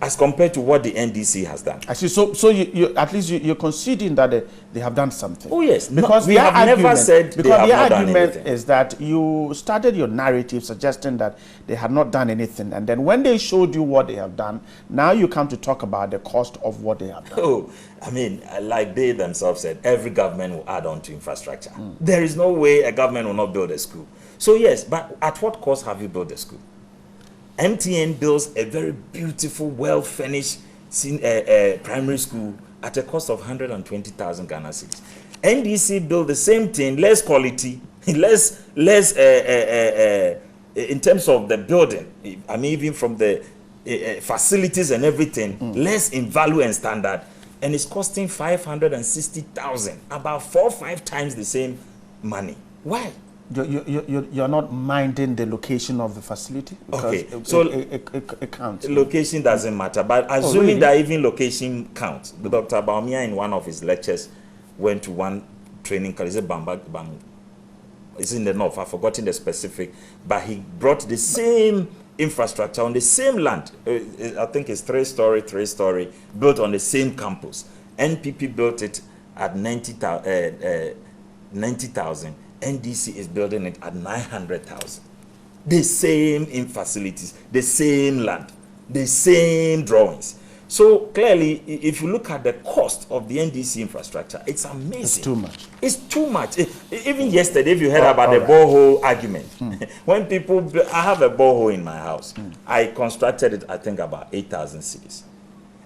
as compared to what the NDC has done. I see. So you at least you're conceding that they have done something. Oh yes, because we have never said they have not done anything. Argument is that you started your narrative suggesting that they had not done anything, and then when they showed you what they have done, now you come to talk about the cost of what they have done. Oh, I mean, like they themselves said, every government will add on to infrastructure. There is no way a government will not build a school. So yes, but at what cost have you built a school? MTN builds a very beautiful, well-furnished primary school at a cost of 120,000 Ghana cedis. NDC built the same thing, less quality, less in terms of the building. I mean, even from the facilities and everything, less in value and standard, and it's costing 560,000, about 4 or 5 times the same money. Why? You're not minding the location of the facility? Because okay, so it counts. Location doesn't matter, but assuming that even location counts, Dr. Baumia in one of his lectures went to one training college, it's in the north, I've forgotten the specific, but he brought the same infrastructure on the same land. I think it's three-story, built on the same campus. NPP built it at 90,000. NDC is building it at 900,000. The same in facilities, the same land, the same drawings. So clearly, if you look at the cost of the NDC infrastructure, it's amazing. It's too much. It's too much. Even yesterday, if you heard about the borehole argument, when people, I have a borehole in my house. I constructed it, I think, about 8,000 cedis.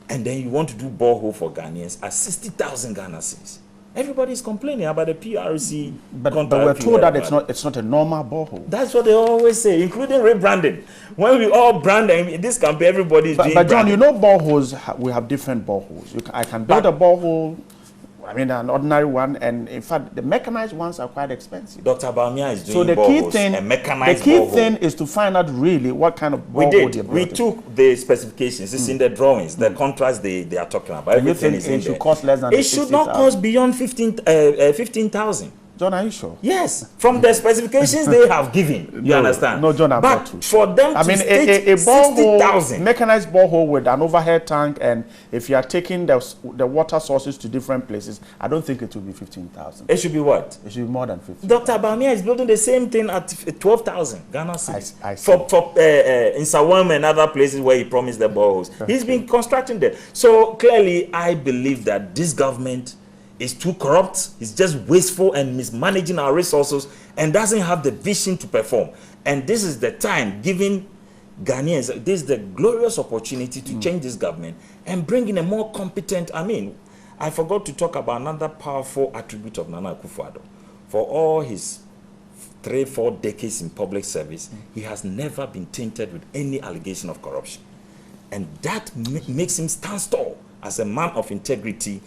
And then you want to do borehole for Ghanaians at 60,000 Ghana cedis. Everybody is complaining about the PRC. But we're told that it's not a normal borehole. That's what they always say, including rebranding. When we all brand in this campaign, everybody is doing But John, branding. you know boreholes, we have different boreholes. I can build a borehole, I mean an ordinary one, and in fact the mechanized ones are quite expensive. Dr. Baumia is doing So the key thing, is to find out really what kind of borehole they're We building. took the specifications. It's in the drawings, the contrast they are talking about. Everything is in it should there. cost less than It should not cost beyond 15,000. John, are you sure? Yes, from the specifications they have given. You understand? No, John, I'm but not too. for them I to mean, state a borehole, 60,000. mechanized borehole with an overhead tank, and if you are taking the water sources to different places, I don't think it will be 15,000. It should be what? It should be more than 15. Dr. Baumia is building the same thing at 12,000 Ghana cedis. I see. For in Sawam and other places where he promised the boreholes. He's been constructing them. So clearly, I believe that this government is too corrupt. It's just wasteful and mismanaging our resources and doesn't have the vision to perform. And this is the time, giving Ghanaians, this is the glorious opportunity to change this government and bring in a more competent, I forgot to talk about another powerful attribute of Nana Akufo-Addo. For all his 3-4 decades in public service, he has never been tainted with any allegation of corruption. And that makes him stand tall as a man of integrity,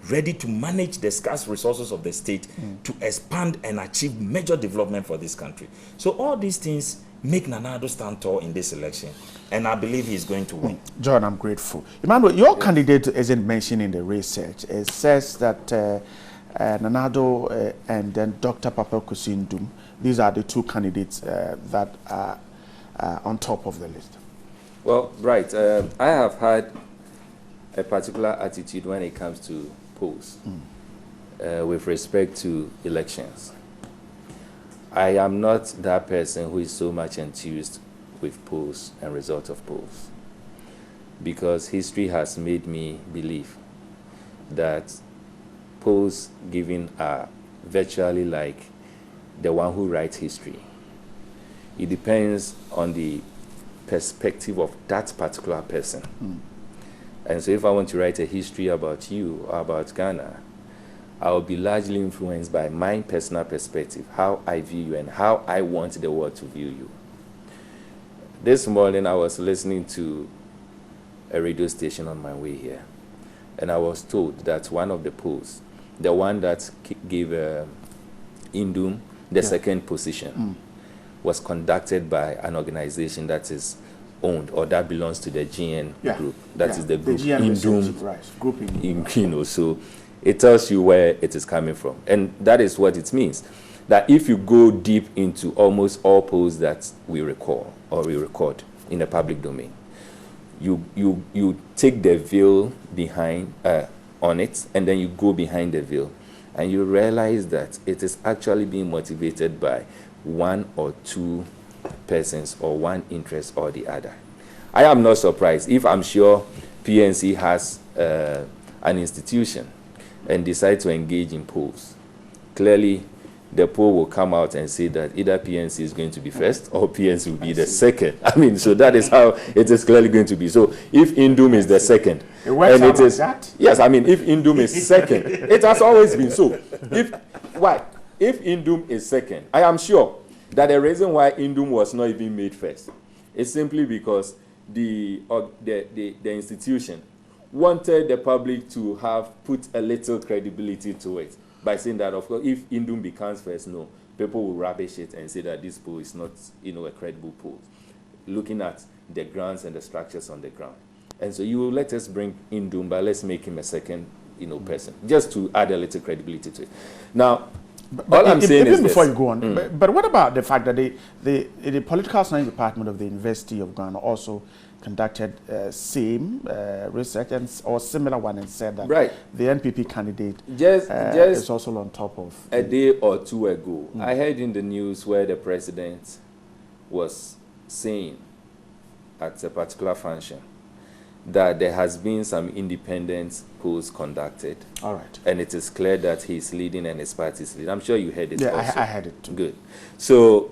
ready to manage the scarce resources of the state to expand and achieve major development for this country. So all these things make Nana Addo stand tall in this election, and I believe he's going to win. John, I'm grateful. Emmanuel, your candidate isn't mentioned in the research. It says that Nanado and then Dr. Papa Kusindum. These are the two candidates that are on top of the list. Well, right. I have had a particular attitude when it comes to polls with respect to elections. I am not that person who is so much enthused with polls and results of polls, because history has made me believe that polls given are virtually like the one who writes history. It depends on the perspective of that particular person. And so if I want to write a history about you or about Ghana, I will be largely influenced by my personal perspective, how I view you and how I want the world to view you. This morning I was listening to a radio station on my way here, and I was told that one of the polls, the one that gave Indum the second position, was conducted by an organization that is owned or that belongs to the GN group. That is the group Indum, Group in so it tells you where it is coming from. And that is what it means. That if you go deep into almost all polls that we recall or we record in the public domain, you take the veil behind on it, and then you go behind the veil, and you realize that it is actually being motivated by one or two persons or one interest or the other. I am not surprised if I'm sure PNC has an institution and decide to engage in polls. Clearly, the poll will come out and say that either PNC is going to be first or PNC will be the second. I mean, so that is how it is clearly going to be. So if Indum is the second, and it is that? Yes, I mean, if Indum is second, it has always been so. If Indum is second, I am sure that the reason why Indum was not even made first is simply because the institution wanted the public to have put a little credibility to it by saying that, of course, if Indum becomes first, no, people will rubbish it and say that this poll is not, a credible poll, looking at the grounds and the structures on the ground. And so you will let us bring Indum, but let's make him a second, person, just to add a little credibility to it. Now, all I'm saying is before you go on, but what about the fact that the political science department of the University of Ghana also conducted same research or similar one and said that the NPP candidate is also on top of a day or two ago. I heard in the news where the president was saying at a particular function that there has been some independent polls conducted. All right. And it is clear that he's leading and his party is leading. I'm sure you heard it also. I heard it too. Good. So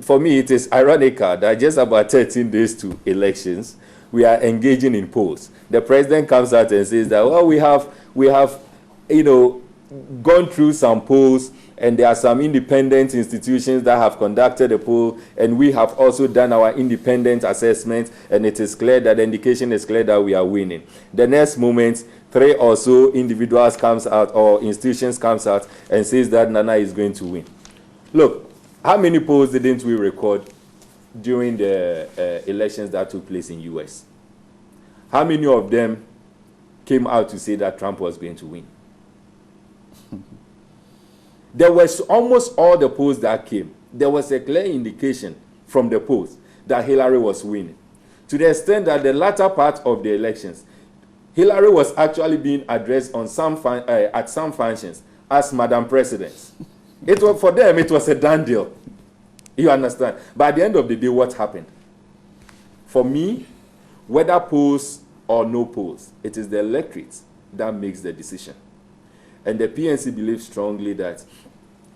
for me, it is ironical that just about 13 days to elections, we are engaging in polls. The president comes out and says that, well, we have gone through some polls, and there are some independent institutions that have conducted a poll, and we have also done our independent assessment, and it is clear that the indication is clear that we are winning. The next moment, 3 or so individuals comes out or institutions comes out and says that Nana is going to win. Look, how many polls didn't we record during the elections that took place in U.S.? How many of them came out to say that Trump was going to win? There was almost all the polls that came. There was a clear indication from the polls that Hillary was winning. To the extent that the latter part of the elections, Hillary was actually being addressed on at some functions as Madam President. It was, for them, it was a done deal. You understand? But at the end of the day, what happened? For me, whether polls or no polls, it is the electorate that makes the decision. And the PNC believes strongly that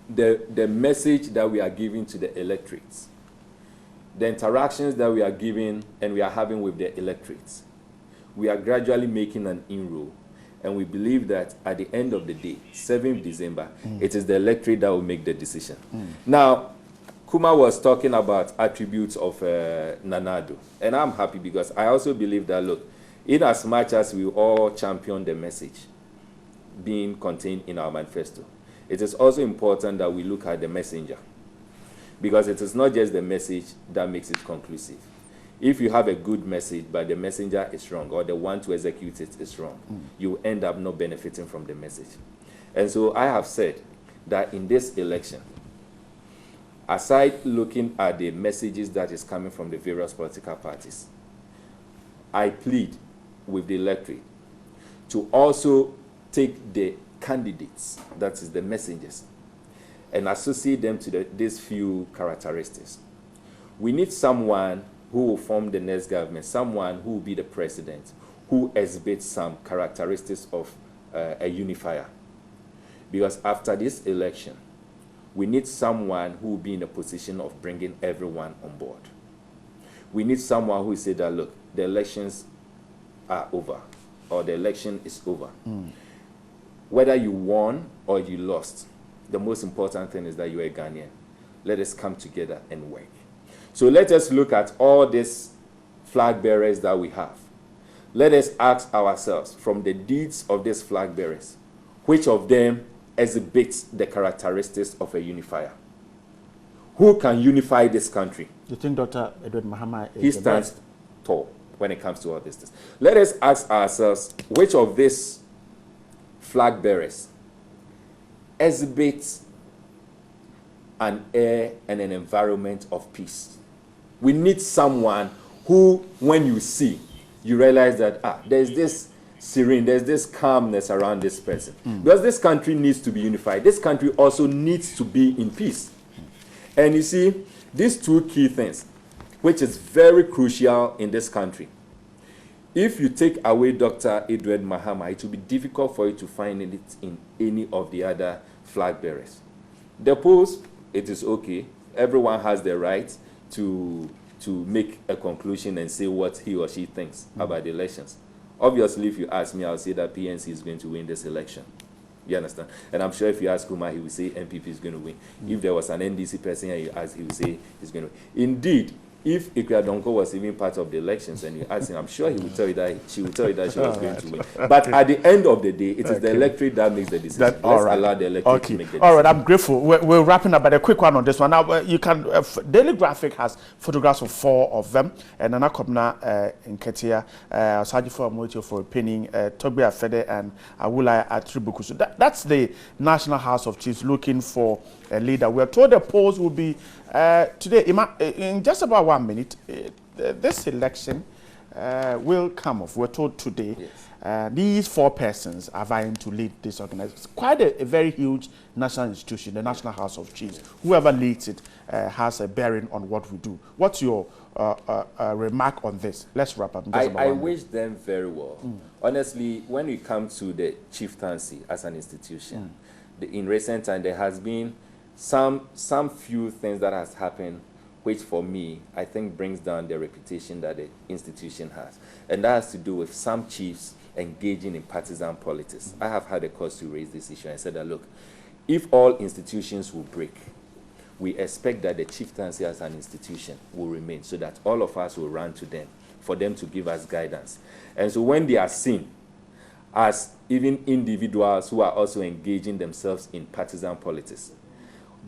the message that we are giving to the electorates, the interactions that we are giving and we are having with the electorates, we are gradually making an inroad. And we believe that at the end of the day, 7th December, it is the electorate that will make the decision. Now, Kuma was talking about attributes of Nanado. And I'm happy because I also believe that, look, in as much as we all champion the message being contained in our manifesto, it is also important that we look at the messenger. Because it is not just the message that makes it conclusive. If you have a good message, but the messenger is wrong, or the one to execute it is wrong, you end up not benefiting from the message. And so I have said that in this election, aside looking at the messages that is coming from the various political parties, I plead with the electorate to also take the candidates, that is the messengers, and associate them to these few characteristics. We need someone who will form the next government, someone who will be the president, who exhibits some characteristics of a unifier. Because after this election, we need someone who will be in a position of bringing everyone on board. We need someone who will say that, look, the elections are over, or the election is over. Whether you won or you lost, the most important thing is that you are a Ghanaian. Let us come together and work. So let us look at all these flag bearers that we have. Let us ask ourselves, from the deeds of these flag bearers, which of them exhibits the characteristics of a unifier? Who can unify this country? You think Dr. Edward Mahama is He stands tall when it comes to all this. Let us ask ourselves, which of these flag bearers exhibits an air and an environment of peace? We need someone who, when you see, you realize that there's this serene, there's this calmness around this person. Because this country needs to be unified. This country also needs to be in peace. And you see, these two key things, which is very crucial in this country. If you take away Dr. Edward Mahama, it will be difficult for you to find it in any of the other flag bearers. The polls, it is okay. Everyone has the right to make a conclusion and say what he or she thinks about the elections. Obviously, if you ask me, I'll say that PNC is going to win this election. You understand? And I'm sure if you ask Kumar, he will say NPP is going to win. If there was an NDC person here, you ask, he will say he's going to win. Indeed, if Ikuadonko was even part of the elections and you ask him, I'm sure he will tell you that she will tell you that she was going to win. But at the end of the day, it is the electorate that makes the decision. Let's allow the electorate to make the decision. All right, I'm grateful. We're wrapping up, but a quick one on this one. Now, you can, Daily Graphic has photographs of 4 of them. And Nana Kobna in Ketia, Sajifo Amoitio for Penning, Togbe Afede, and Awula Atribuku. So that's the National House of Chiefs looking for a leader. We are told the polls will be today, in just about 1 minute, this election will come off. We're told today. Yes. These 4 persons are vying to lead this organization. It's quite a very huge national institution, the National House of Chiefs. Yes. Whoever leads it has a bearing on what we do. What's your remark on this? Let's wrap up. I wish them very well. Honestly, when we come to the chieftaincy as an institution, in recent time there has been some few things that has happened, which for me, I think brings down the reputation that the institution has. And that has to do with some chiefs engaging in partisan politics. I have had a cause to raise this issue and said that, look, if all institutions will break, we expect that the chieftaincy as an institution will remain, so that all of us will run to them, for them to give us guidance. And so when they are seen as even individuals who are also engaging themselves in partisan politics,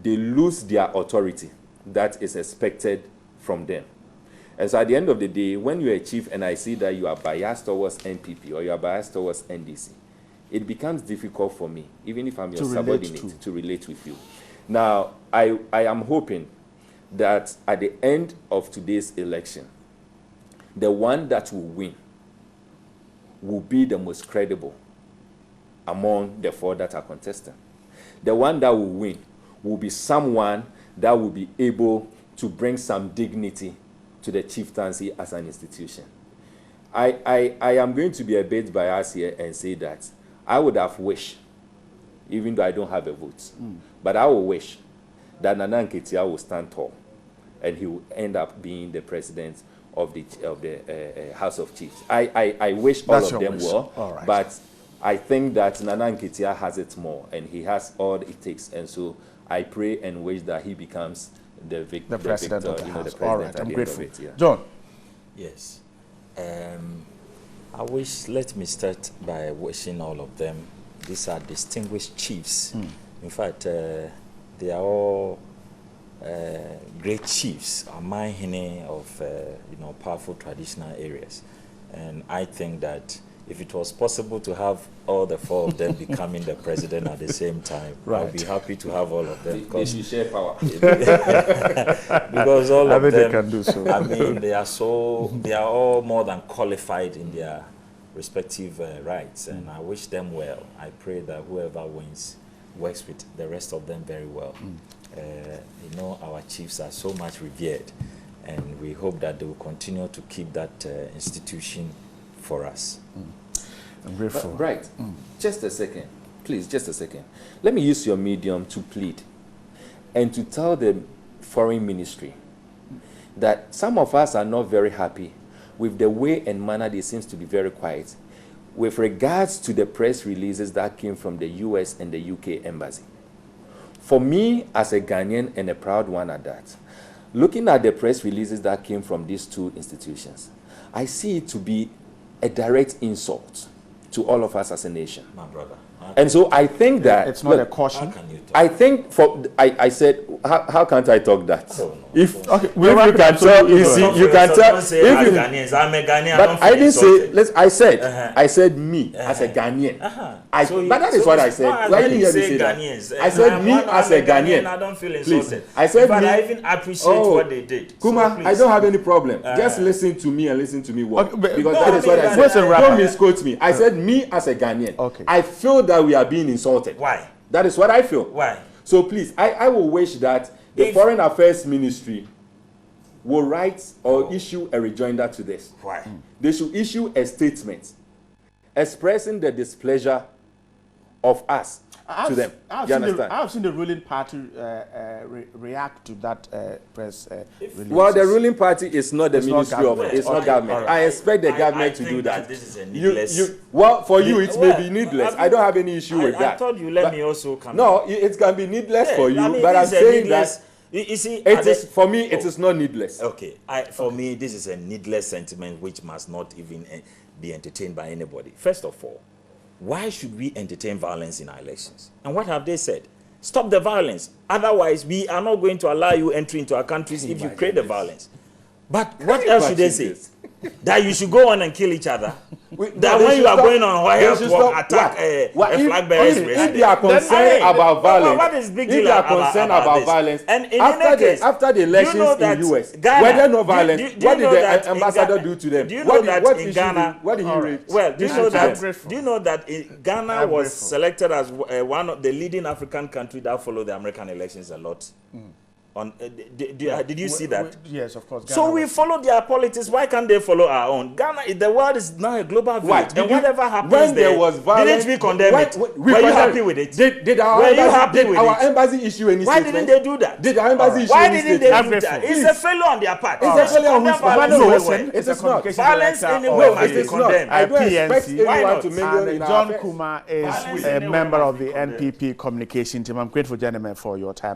they lose their authority that is expected from them. And so at the end of the day, when you're a chief and I see that you are biased towards NPP or you are biased towards NDC, it becomes difficult for me, even if I'm your subordinate, to relate with you. Now, I am hoping that at the end of today's election, the one that will win will be the most credible among the 4 that are contesting. The one that will win will be someone that will be able to bring some dignity to the chieftaincy as an institution. I am going to be a bit biased here and say that I would have wished, even though I don't have a vote, but I will wish that Nana Nketia will stand tall and he will end up being the president of the House of Chiefs. I wish all of them well, but I think that Nana Nketia has it more and he has all it takes, and so I pray and wish that he becomes the president of the House. All right, I'm grateful. Yeah. John? Yes. I wish, let me start by wishing all of them. These are distinguished chiefs. In fact, they are all great chiefs, Amahine of powerful traditional areas. And I think that if it was possible to have all the 4 of them becoming the president at the same time, right. I'd be happy to have all of them. They should share power. Because all of them, they can do so. I mean, they are all more than qualified in their respective rights, and I wish them well. I pray that whoever wins works with the rest of them very well. You know, our chiefs are so much revered, and we hope that they will continue to keep that institution for us. I'm grateful. Right. Just a second. Please, just a second. Let me use your medium to plead and to tell the foreign ministry that some of us are not very happy with the way and manner they seems to be very quiet with regards to the press releases that came from the US and the UK embassy. For me, as a Ghanaian and a proud one at that, looking at the press releases that came from these 2 institutions, I see it to be a direct insult to all of us as a nation. My brother. And so I think that it's not a caution. I think I said how can't I talk that? Oh, no, if okay, if you can tell you can tell if you, Ghanaians, I'm a Ghanaian. but I didn't say I said me as a Ghanaian. But that is what I said. Why didn't you say that? I said me as a Ghanaian. I don't feel insulted. I said but me. I even appreciate what they did. Kuma, so I don't have any problem. Just listen to me and listen to me well. Okay, because that is what I said. Don't misquote me. I said me as a Ghanaian. Okay. I feel that we are being insulted. Why? That is what I feel. Why? So please, I will wish that the Foreign Affairs Ministry will write or issue a rejoinder to this. Why? They should issue a statement expressing the displeasure of us to them. I've seen the ruling party react to that press release. Well, the ruling party is not the ministry of government. it's not government. I expect the government to do that. This is a needless. Well, for you, it may be needless. I don't have any issue with that. I thought you let me also come. No, it can be needless for you, I mean, but I'm saying that you see, it is for me. It is not needless. Okay, for me, this is a needless sentiment which must not even be entertained by anybody. First of all, why should we entertain violence in our elections? And what have they said? Stop the violence. Otherwise, we are not going to allow you entry into our countries if you create the violence. But what else should they say? That you should go on and kill each other? That when you are going on attack a flag bearer's race? If they are concerned about violence, what is big deal if they are concerned about violence, and in after the elections in the US, were there no violence? What did the ambassador do to them? Do you know that in Ghana? What did he raise? Well, do you know that Ghana was selected as one of the leading African countries that followed the American elections a lot? Did you see that? Yes, of course. So we follow their politics. Why can't they follow our own? Ghana, the world is now a global village. And whatever happens when there was violence, didn't we condemn it? Were you happy with it? Did our embassy issue any Why statement? didn't they do that? Did our embassy issue Why any didn't statement? they do that? It's a failure on their part. It's a failure on whose part? It's a not. Violence anywhere must be condemned. I don't expect PNC. anyone to mingle in our John affairs. Kuma is a member of the NPP communication team. I'm grateful, gentlemen, for your time.